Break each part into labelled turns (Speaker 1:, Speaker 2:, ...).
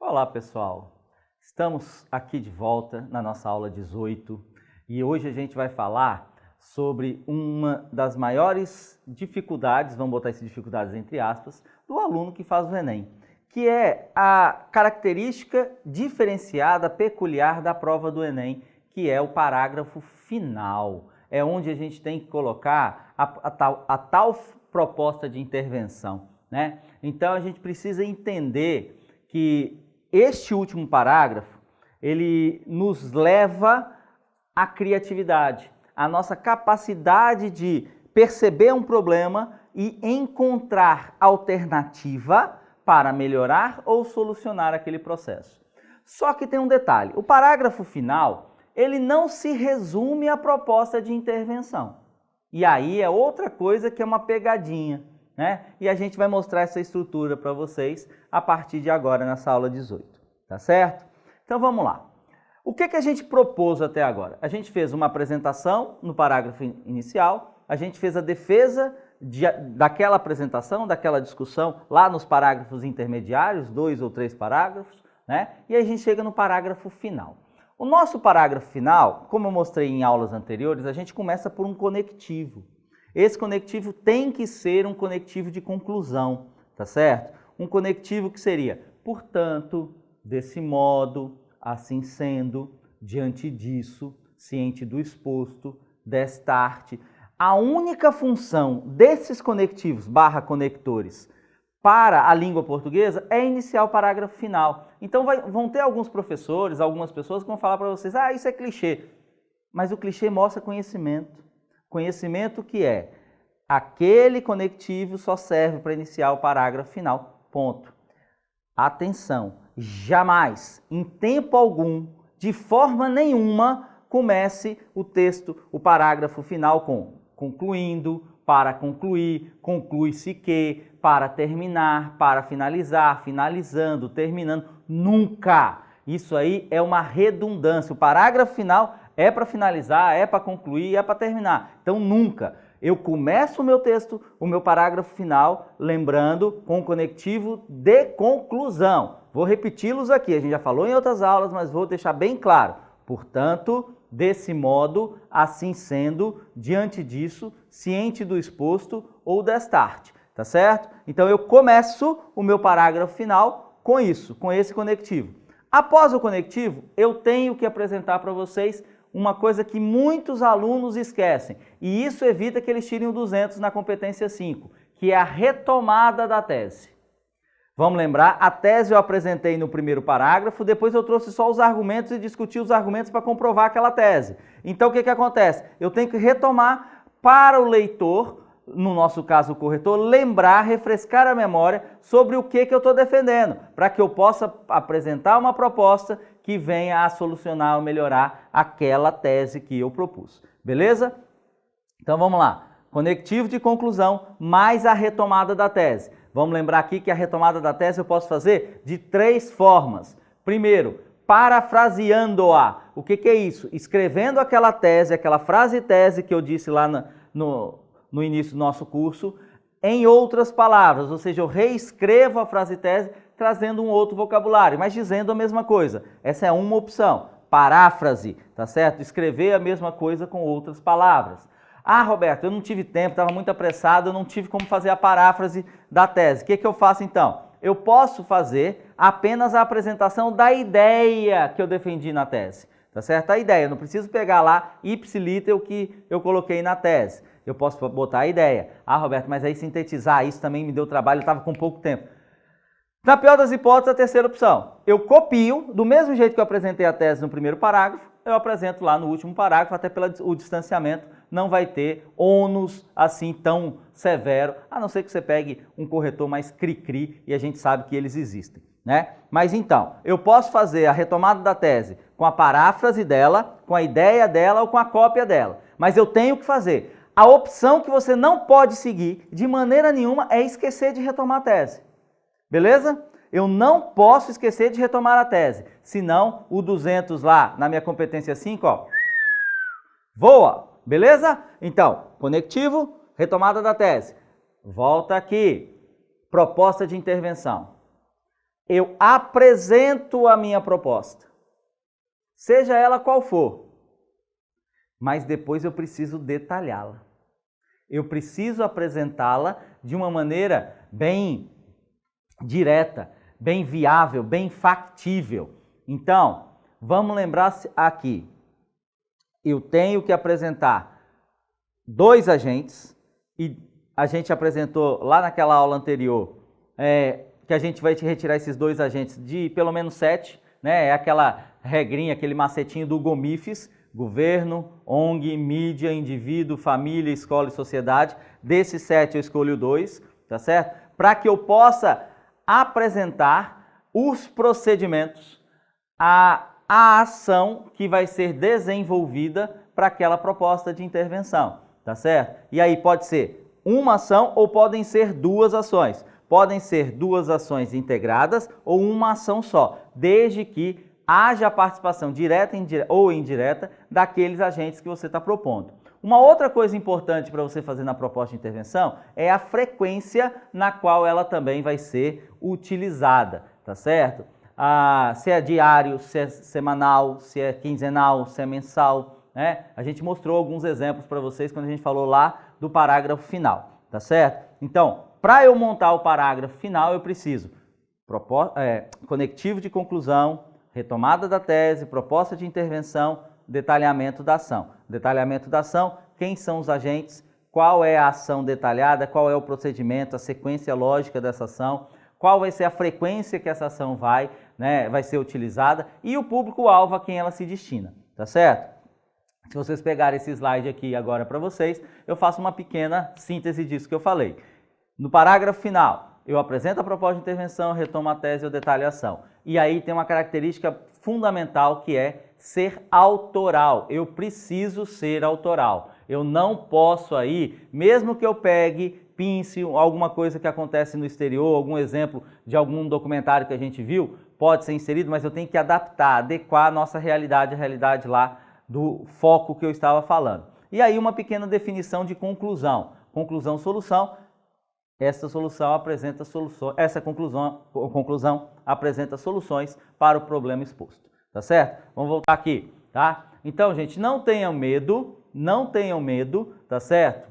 Speaker 1: Olá, pessoal! Estamos aqui de volta na nossa aula 18 e hoje a gente vai falar sobre uma das maiores dificuldades, vamos botar essas dificuldades entre aspas, do aluno que faz o Enem, que é a característica diferenciada, peculiar da prova do Enem, que é o parágrafo final. É onde a gente tem que colocar a tal proposta de intervenção, né? Então a gente precisa entender que este último parágrafo, ele nos leva à criatividade, à nossa capacidade de perceber um problema e encontrar alternativa para melhorar ou solucionar aquele processo. Só que tem um detalhe, o parágrafo final, ele não se resume à proposta de intervenção. E aí é outra coisa que é uma pegadinha, né? E a gente vai mostrar essa estrutura para vocês a partir de agora nessa aula 18, tá certo? Então vamos lá. O que a gente propôs até agora? A gente fez uma apresentação no parágrafo inicial, a gente fez a defesa daquela apresentação, daquela discussão lá nos parágrafos intermediários, 2 ou 3 parágrafos, né? E aí a gente chega no parágrafo final. O nosso parágrafo final, como eu mostrei em aulas anteriores, a gente começa por um conectivo. Esse conectivo tem que ser um conectivo de conclusão, tá certo? Um conectivo que seria, portanto, desse modo, assim sendo, diante disso, ciente do exposto, desta arte. A única função desses conectivos / conectores para a língua portuguesa é iniciar o parágrafo final. Então vão ter alguns professores, algumas pessoas que vão falar para vocês, isso é clichê. Mas o clichê mostra conhecimento. Conhecimento que é, aquele conectivo só serve para iniciar o parágrafo final, ponto. Atenção, jamais, em tempo algum, de forma nenhuma, comece o texto, o parágrafo final com concluindo, para concluir, conclui-se que, para terminar, para finalizar, finalizando, terminando, nunca! Isso aí é uma redundância, o parágrafo final é para finalizar, é para concluir, é para terminar. Então, nunca. Eu começo o meu texto, o meu parágrafo final, lembrando com o conectivo de conclusão. Vou repeti-los aqui, a gente já falou em outras aulas, mas vou deixar bem claro. Portanto, desse modo, assim sendo, diante disso, ciente do exposto ou desta arte, tá certo? Então, eu começo o meu parágrafo final com isso, com esse conectivo. Após o conectivo, eu tenho que apresentar para vocês uma coisa que muitos alunos esquecem, e isso evita que eles tirem o 200 na competência 5, que é a retomada da tese. Vamos lembrar, a tese eu apresentei no primeiro parágrafo, depois eu trouxe só os argumentos e discuti os argumentos para comprovar aquela tese. Então o que acontece? Eu tenho que retomar para o leitor, no nosso caso o corretor, lembrar, refrescar a memória sobre o que eu estou defendendo, para que eu possa apresentar uma proposta que venha a solucionar ou melhorar aquela tese que eu propus. Beleza? Então vamos lá. Conectivo de conclusão mais a retomada da tese. Vamos lembrar aqui que a retomada da tese eu posso fazer de 3 formas. Primeiro, parafraseando-a. O que é isso? Escrevendo aquela tese, aquela frase-tese que eu disse lá no início do nosso curso, em outras palavras, ou seja, eu reescrevo a frase-tese trazendo um outro vocabulário, mas dizendo a mesma coisa. Essa é uma opção. Paráfrase, tá certo? Escrever a mesma coisa com outras palavras. Roberto, eu não tive tempo, estava muito apressado, eu não tive como fazer a paráfrase da tese. O que eu faço então? Eu posso fazer apenas a apresentação da ideia que eu defendi na tese, tá certo? A ideia, eu não preciso pegar lá ipsiliter o que eu coloquei na tese. Eu posso botar a ideia. Roberto, mas aí sintetizar isso também me deu trabalho, eu estava com pouco tempo. Na pior das hipóteses, a terceira opção. Eu copio, do mesmo jeito que eu apresentei a tese no primeiro parágrafo, eu apresento lá no último parágrafo, até pelo distanciamento, não vai ter ônus assim tão severo, a não ser que você pegue um corretor mais cri-cri, e a gente sabe que eles existem, né? Mas então, eu posso fazer a retomada da tese com a paráfrase dela, com a ideia dela ou com a cópia dela, mas eu tenho que fazer. A opção que você não pode seguir de maneira nenhuma é esquecer de retomar a tese. Beleza? Eu não posso esquecer de retomar a tese, senão o 200 lá na minha competência 5, ó, voa, beleza? Então, conectivo, retomada da tese. Volta aqui, proposta de intervenção. eu apresento a minha proposta, seja ela qual for, mas depois eu preciso detalhá-la. Eu preciso apresentá-la de uma maneira bem direta, bem viável, bem factível. Então, vamos lembrar aqui, eu tenho que apresentar 2 agentes, e a gente apresentou lá naquela aula anterior, que a gente vai retirar esses 2 agentes de pelo menos 7, né? É aquela regrinha, aquele macetinho do GOMIFES, governo, ONG, mídia, indivíduo, família, escola e sociedade. Desses 7 eu escolho 2, tá certo? Para que eu possa apresentar os procedimentos, a ação que vai ser desenvolvida para aquela proposta de intervenção, tá certo? E aí pode ser uma ação ou podem ser 2 ações. Podem ser 2 ações integradas ou uma ação só, desde que haja a participação direta ou indireta daqueles agentes que você está propondo. Uma outra coisa importante para você fazer na proposta de intervenção é a frequência na qual ela também vai ser utilizada, tá certo? Se é diário, se é semanal, se é quinzenal, se é mensal, né? A gente mostrou alguns exemplos para vocês quando a gente falou lá do parágrafo final, tá certo? Então, para eu montar o parágrafo final, eu preciso conectivo de conclusão, retomada da tese, proposta de intervenção, detalhamento da ação. Detalhamento da ação, quem são os agentes, qual é a ação detalhada, qual é o procedimento, a sequência lógica dessa ação, qual vai ser a frequência que essa ação vai ser utilizada e o público-alvo a quem ela se destina, tá certo? Se vocês pegarem esse slide aqui agora para vocês, eu faço uma pequena síntese disso que eu falei. No parágrafo final, eu apresento a proposta de intervenção, retomo a tese e eu detalho a ação. E aí tem uma característica fundamental que é ser autoral. Eu preciso ser autoral. Eu não posso aí, mesmo que eu pegue, pince alguma coisa que acontece no exterior, algum exemplo de algum documentário que a gente viu, pode ser inserido, mas eu tenho que adaptar, adequar a nossa realidade, a realidade lá do foco que eu estava falando. E aí uma pequena definição de conclusão. Conclusão, solução. Essa solução apresenta soluções, essa conclusão apresenta soluções para o problema exposto, tá certo? Vamos voltar aqui, tá? Então, gente, não tenham medo, tá certo?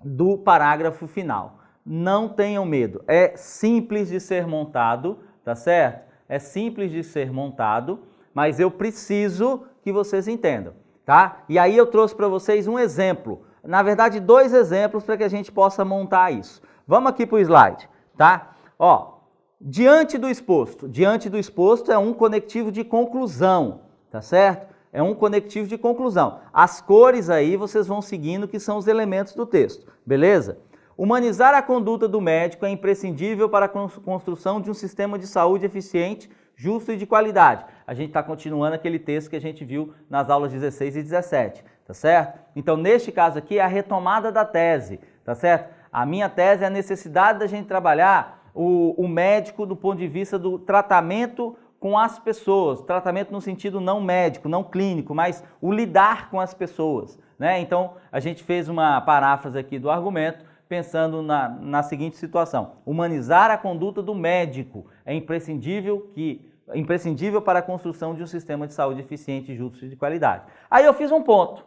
Speaker 1: Do parágrafo final. Não tenham medo. É simples de ser montado, tá certo? É simples de ser montado, mas eu preciso que vocês entendam, tá? E aí eu trouxe para vocês um exemplo, na verdade 2 exemplos para que a gente possa montar isso. Vamos aqui para o slide, tá? Ó, diante do exposto é um conectivo de conclusão, tá certo? É um conectivo de conclusão. As cores aí vocês vão seguindo que são os elementos do texto, beleza? Humanizar a conduta do médico é imprescindível para a construção de um sistema de saúde eficiente, justo e de qualidade. A gente está continuando aquele texto que a gente viu nas aulas 16 e 17, tá certo? Então, neste caso aqui, é a retomada da tese, tá certo? A minha tese é a necessidade da gente trabalhar o médico do ponto de vista do tratamento com as pessoas, tratamento no sentido não médico, não clínico, mas o lidar com as pessoas, né? Então, a gente fez uma paráfrase aqui do argumento, pensando na seguinte situação: humanizar a conduta do médico é imprescindível para a construção de um sistema de saúde eficiente, justo e de qualidade. Aí eu fiz um ponto.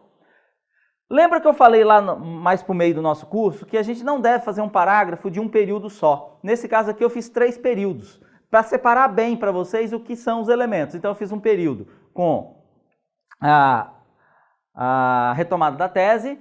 Speaker 1: Lembra que eu falei lá mais para o meio do nosso curso que a gente não deve fazer um parágrafo de um período só. Nesse caso aqui eu fiz 3 períodos, para separar bem para vocês o que são os elementos. Então eu fiz um período com a retomada da tese,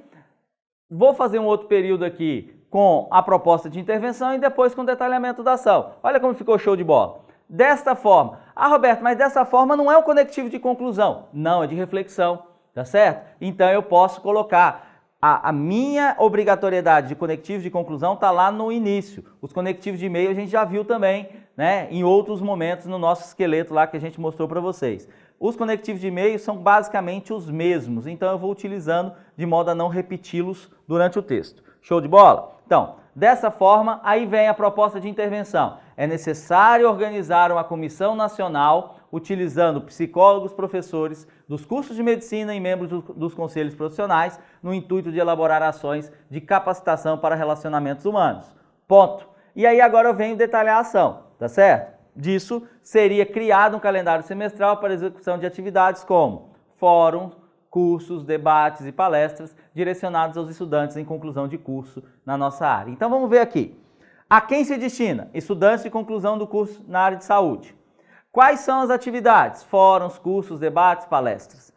Speaker 1: vou fazer um outro período aqui com a proposta de intervenção e depois com o detalhamento da ação. Olha como ficou show de bola. Desta forma. Ah, Roberto, mas dessa forma não é um conectivo de conclusão. Não, é de reflexão. Tá certo? Então eu posso colocar a minha obrigatoriedade de conectivo de conclusão está lá no início. Os conectivos de e-mail a gente já viu também, né, em outros momentos no nosso esqueleto lá que a gente mostrou para vocês. Os conectivos de e-mail são basicamente os mesmos, então eu vou utilizando de modo a não repeti-los durante o texto. Show de bola? Então, dessa forma, aí vem a proposta de intervenção. É necessário organizar uma comissão nacional utilizando psicólogos, professores dos cursos de medicina e membros dos conselhos profissionais no intuito de elaborar ações de capacitação para relacionamentos humanos. Ponto. E aí agora eu venho detalhar a ação, tá certo? disso, seria criado um calendário semestral para execução de atividades como fóruns, cursos, debates e palestras direcionados aos estudantes em conclusão de curso na nossa área. Então vamos ver aqui. A quem se destina? Estudantes de conclusão do curso na área de saúde. Quais são as atividades? Fóruns, cursos, debates, palestras.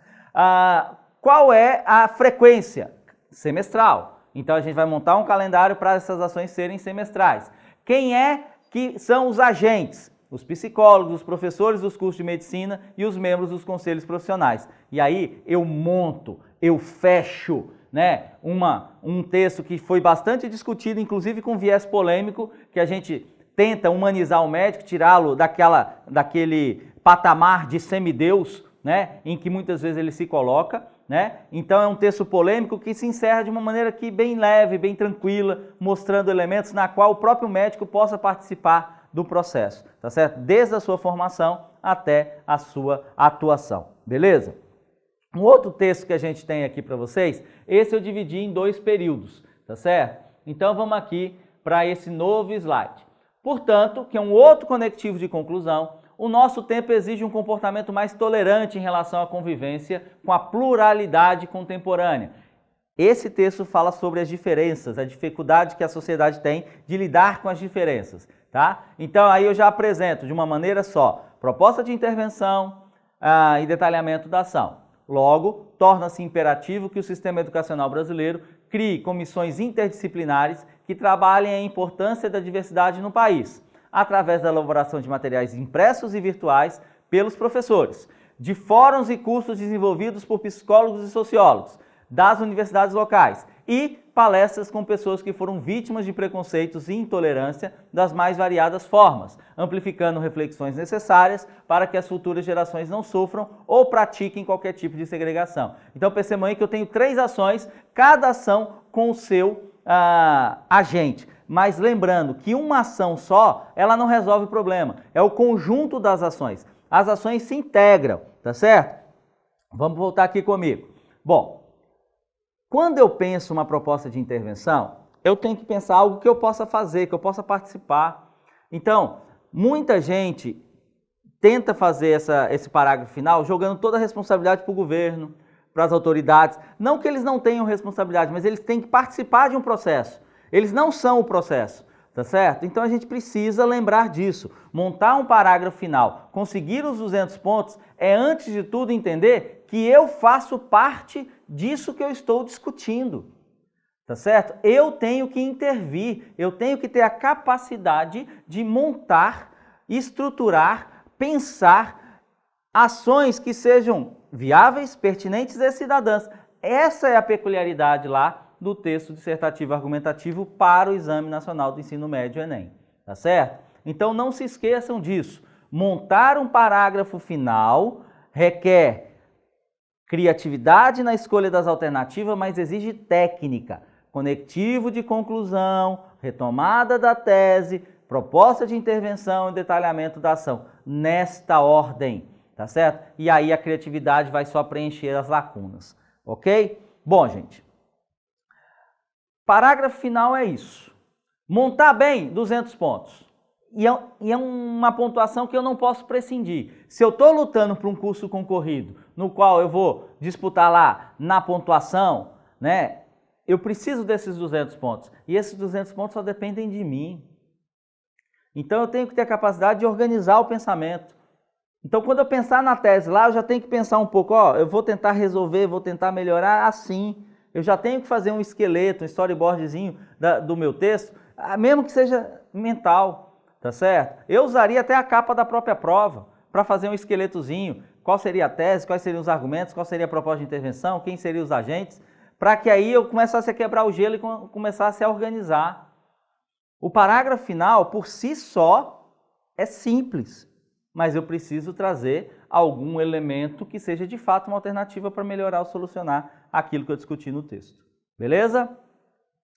Speaker 1: Qual é a frequência? Semestral. Então a gente vai montar um calendário para essas ações serem semestrais. Quem é que são os agentes? Os psicólogos, os professores dos cursos de medicina e os membros dos conselhos profissionais. E aí eu monto, eu fecho, né, um texto que foi bastante discutido, inclusive com viés polêmico, que a gente tenta humanizar o médico, tirá-lo daquele patamar de semideus, né, em que muitas vezes ele se coloca, né? Então é um texto polêmico que se encerra de uma maneira aqui bem leve, bem tranquila, mostrando elementos na qual o próprio médico possa participar do processo, tá certo? Desde a sua formação até a sua atuação, beleza? Um outro texto que a gente tem aqui para vocês, esse eu dividi em 2 períodos, tá certo? Então vamos aqui para esse novo slide. Portanto, que é um outro conectivo de conclusão, o nosso tempo exige um comportamento mais tolerante em relação à convivência com a pluralidade contemporânea. Esse texto fala sobre as diferenças, a dificuldade que a sociedade tem de lidar com as diferenças, tá? Então aí eu já apresento de uma maneira só, proposta de intervenção e detalhamento da ação. Logo, torna-se imperativo que o sistema educacional brasileiro crie comissões interdisciplinares que trabalhem a importância da diversidade no país, através da elaboração de materiais impressos e virtuais pelos professores, de fóruns e cursos desenvolvidos por psicólogos e sociólogos das universidades locais e palestras com pessoas que foram vítimas de preconceitos e intolerância das mais variadas formas, amplificando reflexões necessárias para que as futuras gerações não sofram ou pratiquem qualquer tipo de segregação. Então percebam aí que eu tenho 3 ações, cada ação com o seu agente. Mas lembrando que uma ação só, ela não resolve o problema. É o conjunto das ações. As ações se integram, tá certo? Vamos voltar aqui comigo. Bom, quando eu penso uma proposta de intervenção, eu tenho que pensar algo que eu possa fazer, que eu possa participar. Então, muita gente tenta fazer esse parágrafo final jogando toda a responsabilidade para o governo, para as autoridades. Não que eles não tenham responsabilidade, mas eles têm que participar de um processo. Eles não são o processo, tá certo? Então a gente precisa lembrar disso. Montar um parágrafo final, conseguir os 200 pontos, é antes de tudo entender que eu faço parte disso que eu estou discutindo, tá certo? Eu tenho que intervir, eu tenho que ter a capacidade de montar, estruturar, pensar ações que sejam viáveis, pertinentes e cidadãs. Essa é a peculiaridade lá do texto dissertativo argumentativo para o Exame Nacional do Ensino Médio, Enem, tá certo? Então não se esqueçam disso. Montar um parágrafo final requer criatividade na escolha das alternativas, mas exige técnica, conectivo de conclusão, retomada da tese, proposta de intervenção e detalhamento da ação, nesta ordem, tá certo? E aí a criatividade vai só preencher as lacunas, ok? Bom, gente, parágrafo final é isso. Montar bem, 200 pontos. E é uma pontuação que eu não posso prescindir. Se eu estou lutando por um curso concorrido, no qual eu vou disputar lá na pontuação, né, eu preciso desses 200 pontos. E esses 200 pontos só dependem de mim. Então eu tenho que ter a capacidade de organizar o pensamento. Então quando eu pensar na tese lá, eu já tenho que pensar um pouco, ó, eu vou tentar resolver, vou tentar melhorar assim. Eu já tenho que fazer um esqueleto, um storyboardzinho do meu texto, mesmo que seja mental, tá certo? Eu usaria até a capa da própria prova para fazer um esqueletozinho. Qual seria a tese, quais seriam os argumentos, qual seria a proposta de intervenção, quem seriam os agentes, para que aí eu começasse a quebrar o gelo e começasse a organizar. O parágrafo final, por si só, é simples, mas eu preciso trazer algum elemento que seja de fato uma alternativa para melhorar ou solucionar aquilo que eu discuti no texto. Beleza?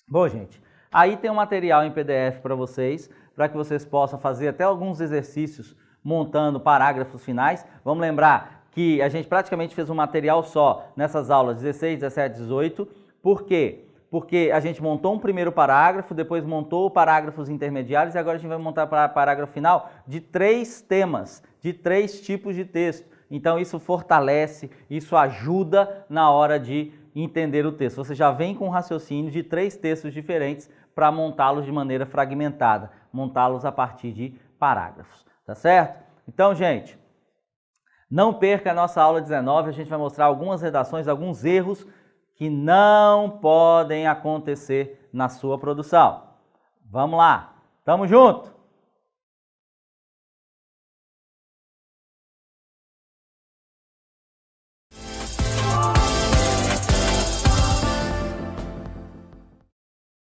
Speaker 1: Bom, gente, aí tem um material em PDF para vocês que vocês possam fazer até alguns exercícios montando parágrafos finais. Vamos lembrar que a gente praticamente fez um material só nessas aulas 16, 17, 18. Por quê? porque a gente montou um primeiro parágrafo, depois montou parágrafos intermediários e agora a gente vai montar para parágrafo final de 3 temas, de 3 tipos de texto. Então isso fortalece, isso ajuda na hora de entender o texto. Você já vem com um raciocínio de 3 textos diferentes para montá-los de maneira fragmentada, montá-los a partir de parágrafos, tá certo? Então, gente, não perca a nossa aula 19, a gente vai mostrar algumas redações, alguns erros que não podem acontecer na sua produção. Vamos lá, tamo junto!